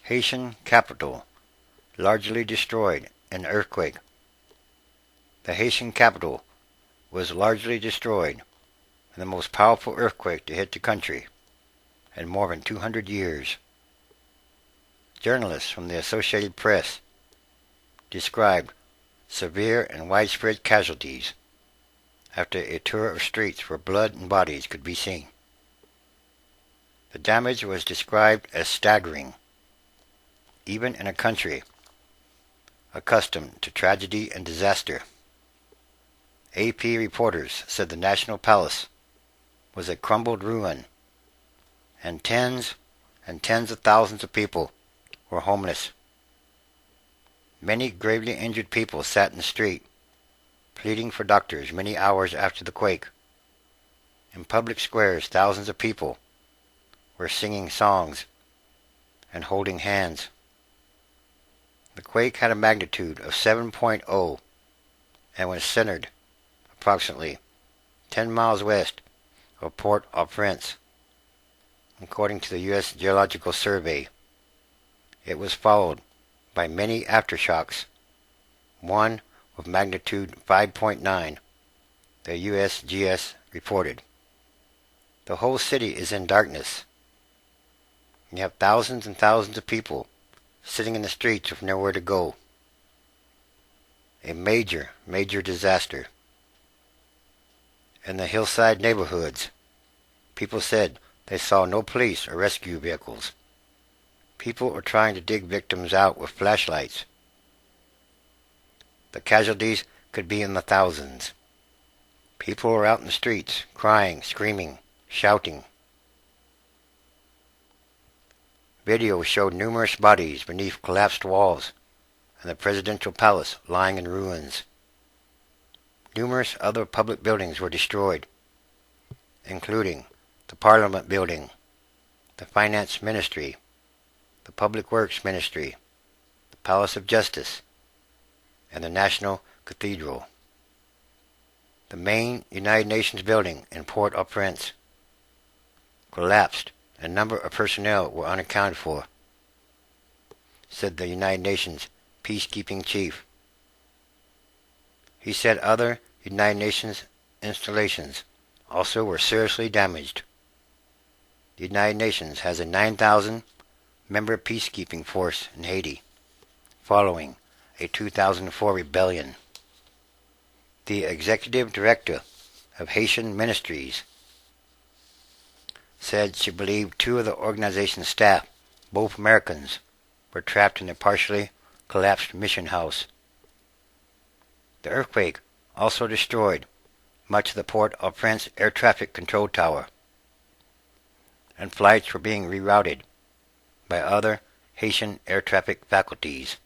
Haitian capital largely destroyed in earthquake. The Haitian capital was largely destroyed in the most powerful earthquake to hit the country in more than 200 years. Journalists from the Associated Press described severe and widespread casualties after a tour of streets where blood and bodies could be seen. The damage was described as staggering, even in a country accustomed to tragedy and disaster. AP reporters said the National Palace was a crumbled ruin, and tens of thousands of people were homeless. Many gravely injured people sat in the street, pleading for doctors many hours after the quake. In public squares, thousands of people were singing songs and holding hands. The quake had a magnitude of 7.0 and was centered approximately 10 miles west of Port-au-Prince. According to the U.S. Geological Survey, it was followed by many aftershocks, one with magnitude 5.9, the USGS reported. The whole city is in darkness. You have thousands and thousands of people sitting in the streets with nowhere to go. A major disaster. In the hillside neighborhoods, people said they saw no police or rescue vehicles. People were trying to dig victims out with flashlights. The casualties could be in the thousands. People were out in the streets, crying, screaming, shouting. Video showed numerous bodies beneath collapsed walls and the presidential palace lying in ruins. Numerous other public buildings were destroyed, including the Parliament Building, the Finance Ministry, the Public Works Ministry, the Palace of Justice, and the National Cathedral. The main United Nations building in Port-au-Prince collapsed. A number of personnel were unaccounted for, said the United Nations peacekeeping chief. He said other United Nations installations also were seriously damaged. The United Nations has a 9,000-member peacekeeping force in Haiti, following a 2004 rebellion. The executive director of Haitian Ministries said she believed two of the organization's staff, both Americans, were trapped in a partially collapsed mission house. The earthquake also destroyed much of the Port-au-Prince air traffic control tower, and flights were being rerouted by other Haitian air traffic faculties.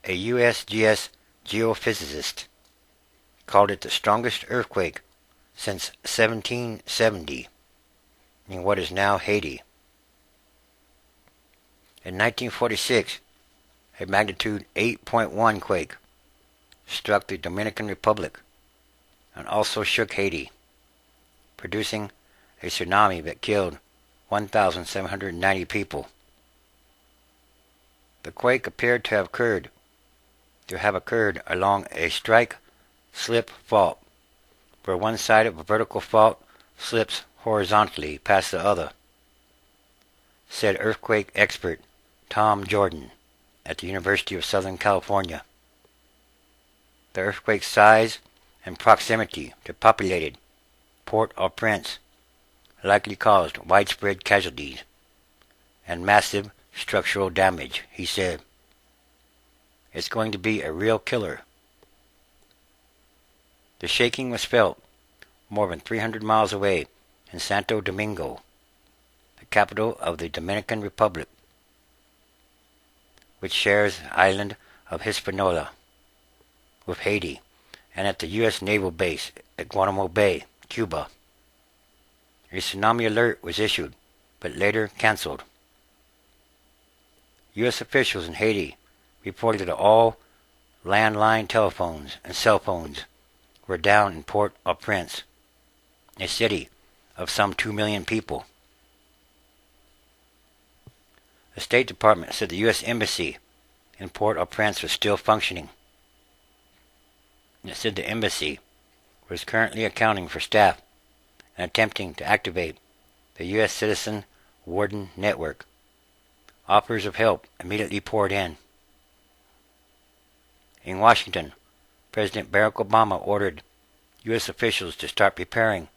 A USGS geophysicist called it the strongest earthquake since 1770 in what is now Haiti. In 1946, a magnitude 8.1 quake struck the Dominican Republic and also shook Haiti, producing a tsunami that killed 1,790 people. The quake appeared to have occurred along a strike-slip fault, where one side of a vertical fault slips horizontally past the other, said earthquake expert Tom Jordan at the University of Southern California. The earthquake's size and proximity to populated Port-au-Prince likely caused widespread casualties and massive structural damage, he said. It's going to be a real killer. The shaking was felt more than 300 miles away in Santo Domingo, the capital of the Dominican Republic, which shares the island of Hispaniola with Haiti, and at the U.S. Naval Base at Guantanamo Bay, Cuba. A tsunami alert was issued, but later canceled. U.S. officials in Haiti reported that all landline telephones and cell phones were down in Port-au-Prince, a city of some 2 million people. The State Department said the U.S. Embassy in Port-au-Prince was still functioning. It said the embassy was currently accounting for staff and attempting to activate the U.S. Citizen Warden Network. Offers of help immediately poured in. In Washington, President Barack Obama ordered U.S. officials to start preparing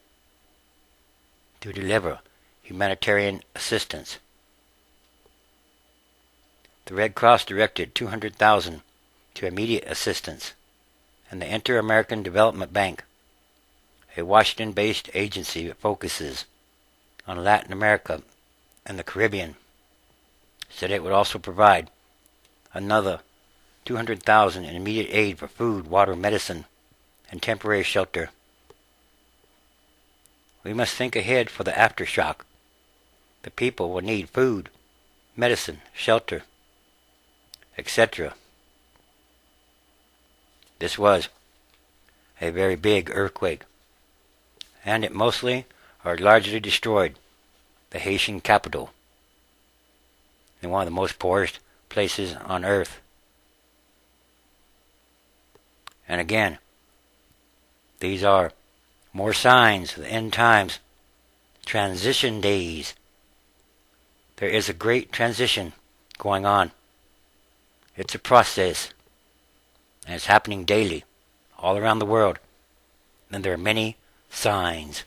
to deliver humanitarian assistance. The Red Cross directed $200,000 to immediate assistance, and the Inter-American Development Bank, a Washington-based agency that focuses on Latin America and the Caribbean, said it would also provide another $200,000 in immediate aid for food, water, medicine, and temporary shelter. We must think ahead for the aftershock. The people will need food, medicine, shelter, etc. This was a very big earthquake, and it mostly or largely destroyed the Haitian capital in one of the most poorest places on earth. And again, these are more signs of the end times, transition days. There is a great transition going on. It's a process, and it's happening daily, all around the world. And there are many signs.